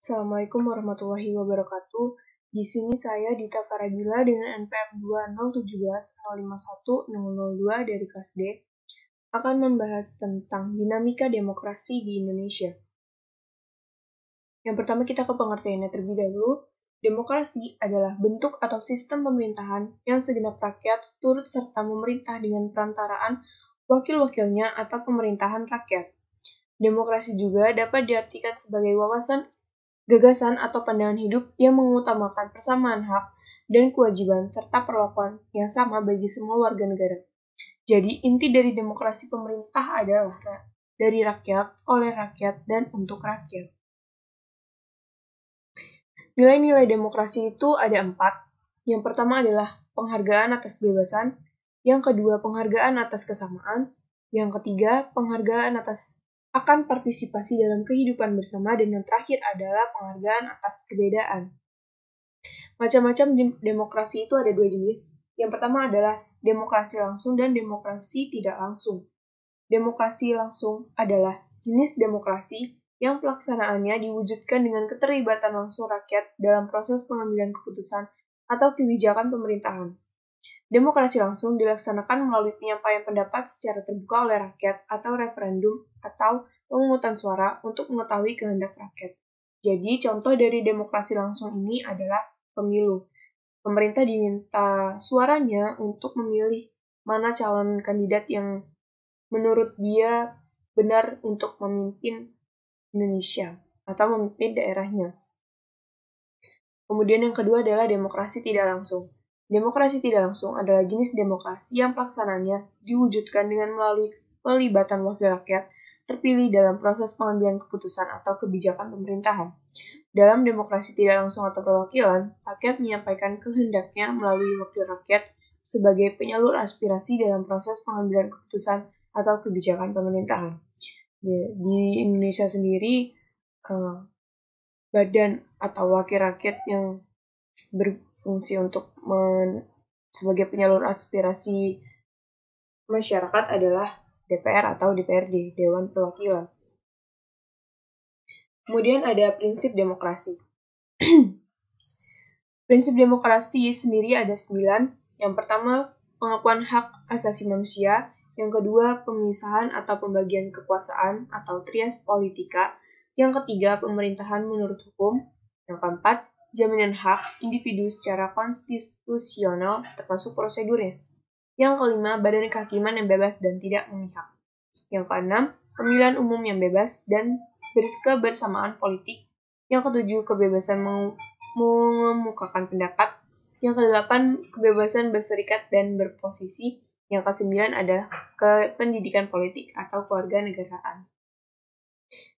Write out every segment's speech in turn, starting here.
Assalamualaikum warahmatullahi wabarakatuh. Di sini saya Dita Farabila dengan NPM 20170510002 dari kelas D akan membahas tentang dinamika demokrasi di Indonesia. Yang pertama kita ke pengertiannya terlebih dahulu. Demokrasi adalah bentuk atau sistem pemerintahan yang segenap rakyat turut serta memerintah dengan perantaraan wakil-wakilnya atau pemerintahan rakyat. Demokrasi juga dapat diartikan sebagai wawasan, gagasan atau pandangan hidup yang mengutamakan persamaan hak dan kewajiban serta perlakuan yang sama bagi semua warga negara. Jadi, inti dari demokrasi pemerintah adalah dari rakyat, oleh rakyat, dan untuk rakyat. Nilai-nilai demokrasi itu ada 4. Yang pertama adalah penghargaan atas kebebasan, yang kedua penghargaan atas kesamaan, yang ketiga penghargaan akan partisipasi dalam kehidupan bersama, dan yang terakhir adalah penghargaan atas perbedaan. Macam-macam demokrasi itu ada 2 jenis. Yang pertama adalah demokrasi langsung dan demokrasi tidak langsung. Demokrasi langsung adalah jenis demokrasi yang pelaksanaannya diwujudkan dengan keterlibatan langsung rakyat dalam proses pengambilan keputusan atau kebijakan pemerintahan. Demokrasi langsung dilaksanakan melalui penyampaian pendapat secara terbuka oleh rakyat atau referendum atau pemungutan suara untuk mengetahui kehendak rakyat. Jadi, contoh dari demokrasi langsung ini adalah pemilu. Pemerintah diminta suaranya untuk memilih mana calon kandidat yang menurut dia benar untuk memimpin Indonesia atau memimpin daerahnya. Kemudian yang kedua adalah demokrasi tidak langsung. Demokrasi tidak langsung adalah jenis demokrasi yang pelaksanaannya diwujudkan dengan melalui pelibatan wakil rakyat terpilih dalam proses pengambilan keputusan atau kebijakan pemerintahan. Dalam demokrasi tidak langsung atau perwakilan, rakyat menyampaikan kehendaknya melalui wakil rakyat sebagai penyalur aspirasi dalam proses pengambilan keputusan atau kebijakan pemerintahan. Di Indonesia sendiri, badan atau wakil rakyat yang berfungsi untuk sebagai penyalur aspirasi masyarakat adalah DPR atau DPRD, Dewan Perwakilan. Kemudian ada prinsip demokrasi. Prinsip demokrasi sendiri ada 9. Yang pertama, pengakuan hak asasi manusia. Yang kedua, pemisahan atau pembagian kekuasaan atau trias politika. Yang ketiga, pemerintahan menurut hukum. Yang keempat, jaminan hak individu secara konstitusional termasuk prosedurnya. Yang kelima, badan kehakiman yang bebas dan tidak memihak. Yang keenam, pemilihan umum yang bebas dan kebersamaan politik. Yang ketujuh, kebebasan mengemukakan pendapat. Yang kedelapan, kebebasan berserikat dan berposisi. Yang kesembilan adalah pendidikan politik atau kewarganegaraan.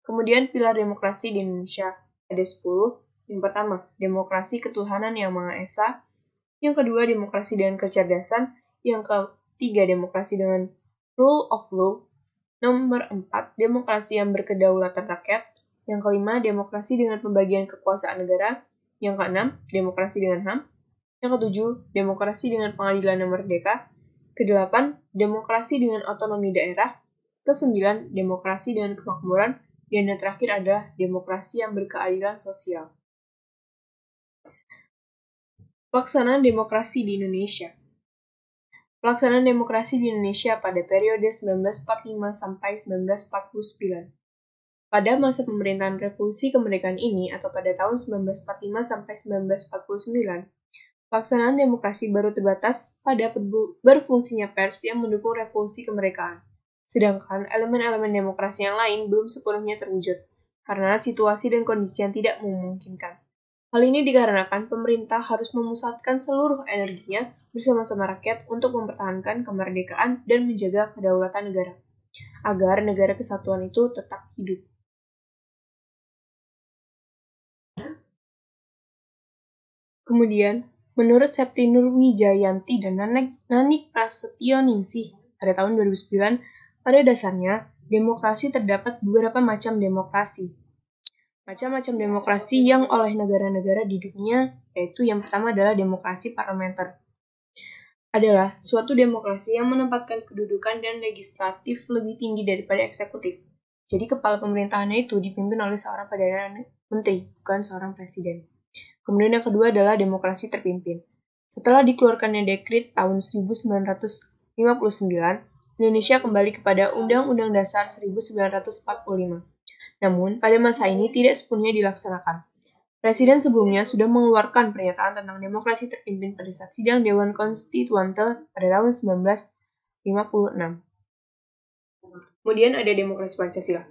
Kemudian pilar demokrasi di Indonesia ada 10. Yang pertama, demokrasi ketuhanan yang Maha Esa. Yang kedua, demokrasi dengan kecerdasan. Yang ketiga, demokrasi dengan rule of law. Nomor 4, demokrasi yang berkedaulatan rakyat. Yang kelima, demokrasi dengan pembagian kekuasaan negara. Yang keenam, demokrasi dengan HAM. Yang ketujuh, demokrasi dengan pengadilan yang merdeka. Kedelapan, demokrasi dengan otonomi daerah. Kesembilan, demokrasi dengan kemakmuran. Dan yang terakhir adalah demokrasi yang berkeadilan sosial. Pelaksanaan demokrasi di Indonesia. Pelaksanaan demokrasi di Indonesia pada periode 1945 sampai 1949. Pada masa pemerintahan Revolusi Kemerdekaan ini atau pada tahun 1945 sampai 1949, pelaksanaan demokrasi baru terbatas pada berfungsinya pers yang mendukung Revolusi Kemerdekaan. Sedangkan elemen-elemen demokrasi yang lain belum sepenuhnya terwujud, karena situasi dan kondisi yang tidak memungkinkan. Hal ini dikarenakan pemerintah harus memusatkan seluruh energinya bersama-sama rakyat untuk mempertahankan kemerdekaan dan menjaga kedaulatan negara, agar negara kesatuan itu tetap hidup. Kemudian, menurut Septi Nurwijayanti dan Nanik Prasetyoningsih pada tahun 2009, pada dasarnya, demokrasi terdapat beberapa macam demokrasi. Macam-macam demokrasi yang oleh negara-negara di dunia, yaitu yang pertama adalah demokrasi parlementer. Adalah suatu demokrasi yang menempatkan kedudukan dan legislatif lebih tinggi daripada eksekutif. Jadi kepala pemerintahannya itu dipimpin oleh seorang Perdana Menteri, bukan seorang presiden. Kemudian yang kedua adalah demokrasi terpimpin. Setelah dikeluarkannya dekret tahun 1959, Indonesia kembali kepada Undang-Undang Dasar 1945. Namun, pada masa ini tidak sepenuhnya dilaksanakan. Presiden sebelumnya sudah mengeluarkan pernyataan tentang demokrasi terpimpin pada saat sidang Dewan Konstituante pada tahun 1956. Kemudian ada demokrasi Pancasila.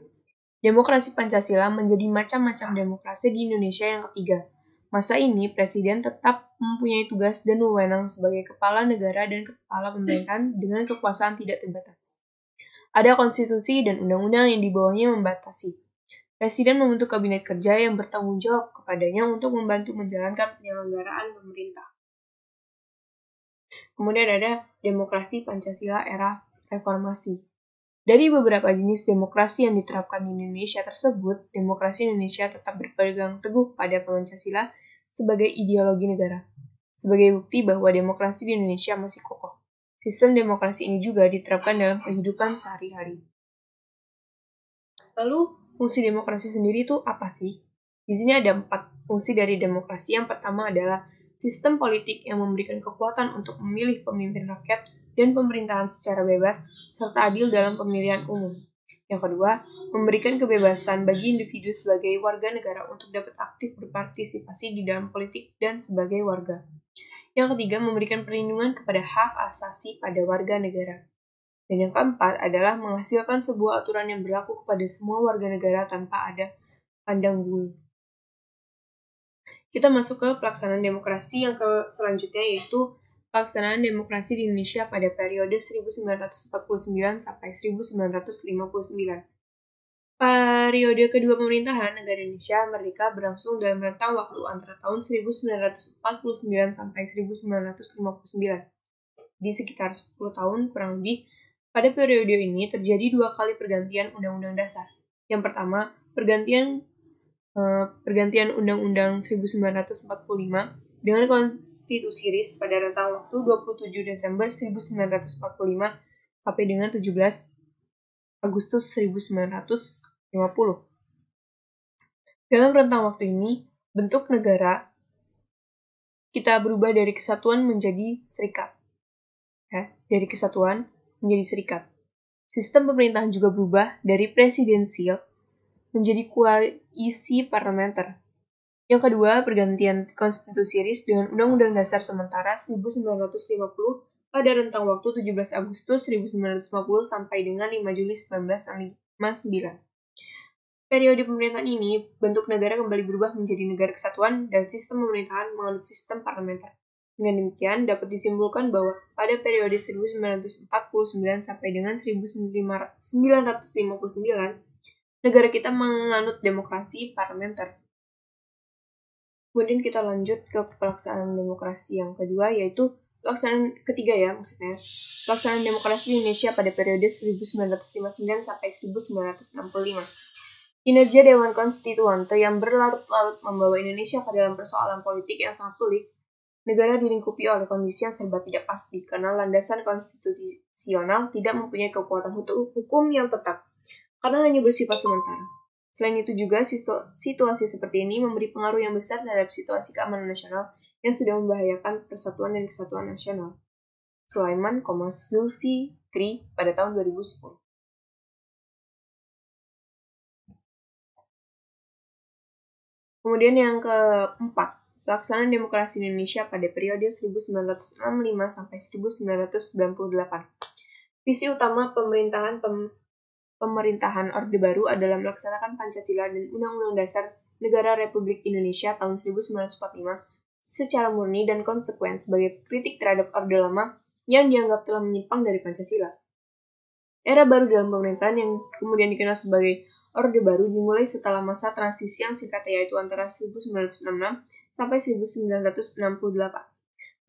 Demokrasi Pancasila menjadi macam-macam demokrasi di Indonesia yang ketiga. Masa ini, Presiden tetap mempunyai tugas dan wewenang sebagai kepala negara dan kepala pemerintahan dengan kekuasaan tidak terbatas. Ada konstitusi dan undang-undang yang di bawahnya membatasi. Presiden membentuk kabinet kerja yang bertanggung jawab kepadanya untuk membantu menjalankan penyelenggaraan pemerintah. Kemudian ada demokrasi Pancasila era reformasi. Dari beberapa jenis demokrasi yang diterapkan di Indonesia tersebut, demokrasi Indonesia tetap berpegang teguh pada Pancasila sebagai ideologi negara. Sebagai bukti bahwa demokrasi di Indonesia masih kokoh. Sistem demokrasi ini juga diterapkan dalam kehidupan sehari-hari. Lalu, fungsi demokrasi sendiri itu apa sih? Di sini ada 4 fungsi dari demokrasi. Yang pertama adalah sistem politik yang memberikan kekuatan untuk memilih pemimpin rakyat dan pemerintahan secara bebas serta adil dalam pemilihan umum. Yang kedua, memberikan kebebasan bagi individu sebagai warga negara untuk dapat aktif berpartisipasi di dalam politik dan sebagai warga. Yang ketiga, memberikan perlindungan kepada hak asasi pada warga negara. Dan yang keempat adalah menghasilkan sebuah aturan yang berlaku kepada semua warga negara tanpa ada pandang bulu. Kita masuk ke pelaksanaan demokrasi yang selanjutnya, yaitu pelaksanaan demokrasi di Indonesia pada periode 1949 sampai 1959. Periode kedua pemerintahan negara Indonesia merdeka berlangsung dalam rentang waktu antara tahun 1949 sampai 1959. Di sekitar 10 tahun kurang lebih. Pada periode ini terjadi 2 kali pergantian Undang-Undang Dasar. Yang pertama, pergantian Undang-Undang 1945 dengan Konstitusi RIS pada rentang waktu 27 Desember 1945 sampai dengan 17 Agustus 1950. Dalam rentang waktu ini, bentuk negara kita berubah dari kesatuan menjadi serikat. Dari kesatuan menjadi serikat. Sistem pemerintahan juga berubah dari presidensial menjadi koalisi parlementer. Yang kedua, pergantian Konstitusi RIS dengan Undang-Undang Dasar Sementara 1950 pada rentang waktu 17 Agustus 1950 sampai dengan 5 Juli 1959. Periode pemerintahan ini, bentuk negara kembali berubah menjadi negara kesatuan dan sistem pemerintahan menganut sistem parlementer. Dengan demikian, dapat disimpulkan bahwa pada periode 1949 sampai dengan 1959, negara kita menganut demokrasi parlementer. Kemudian kita lanjut ke pelaksanaan demokrasi yang kedua, yaitu pelaksanaan ketiga pelaksanaan demokrasi di Indonesia pada periode 1959 sampai 1965. Kinerja Dewan Konstituante yang berlarut-larut membawa Indonesia ke dalam persoalan politik yang sangat pelik. Negara dilingkupi oleh kondisi yang serba tidak pasti karena landasan konstitusional tidak mempunyai kekuatan hukum yang tetap, karena hanya bersifat sementara. Selain itu juga, situasi seperti ini memberi pengaruh yang besar terhadap situasi keamanan nasional yang sudah membahayakan persatuan dan kesatuan nasional. Sulaiman, Zulfikri pada tahun 2010. Kemudian yang keempat, pelaksanaan demokrasi Indonesia pada periode 1965 sampai 1998. Visi utama pemerintahan Orde Baru adalah melaksanakan Pancasila dan Undang-Undang Dasar Negara Republik Indonesia tahun 1945 secara murni dan konsekuen sebagai kritik terhadap Orde Lama yang dianggap telah menyimpang dari Pancasila. Era baru dalam pemerintahan yang kemudian dikenal sebagai Orde Baru dimulai setelah masa transisi yang singkat, yaitu antara 1966 sampai 1968,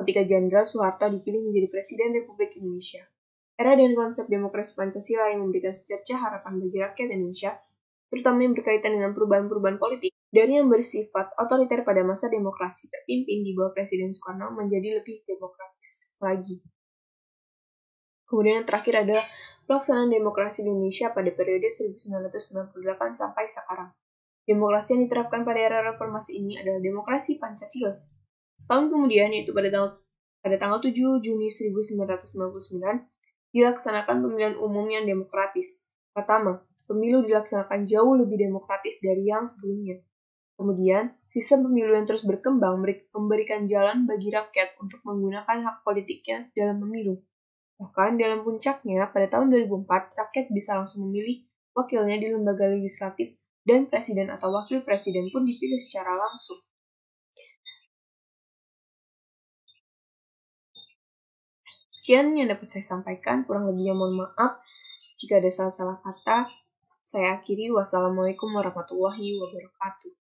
ketika Jenderal Soeharto dipilih menjadi Presiden Republik Indonesia. Era dengan konsep demokrasi Pancasila yang memberikan secercah harapan bagi rakyat Indonesia, terutama yang berkaitan dengan perubahan-perubahan politik, dari yang bersifat otoriter pada masa demokrasi terpimpin di bawah Presiden Soekarno menjadi lebih demokratis lagi. Kemudian yang terakhir adalah pelaksanaan demokrasi di Indonesia pada periode 1998 sampai sekarang. Demokrasi yang diterapkan pada era reformasi ini adalah demokrasi Pancasila. Setahun kemudian, yaitu pada tanggal 7 Juni 1999, dilaksanakan pemilihan umum yang demokratis. Pertama, pemilu dilaksanakan jauh lebih demokratis dari yang sebelumnya. Kemudian, sistem pemilu yang terus berkembang memberikan jalan bagi rakyat untuk menggunakan hak politiknya dalam pemilu. Bahkan dalam puncaknya, pada tahun 2004, rakyat bisa langsung memilih wakilnya di lembaga legislatif dan presiden atau wakil presiden pun dipilih secara langsung. Sekian yang dapat saya sampaikan, kurang lebihnya mohon maaf jika ada salah-salah kata. Saya akhiri, wassalamualaikum warahmatullahi wabarakatuh.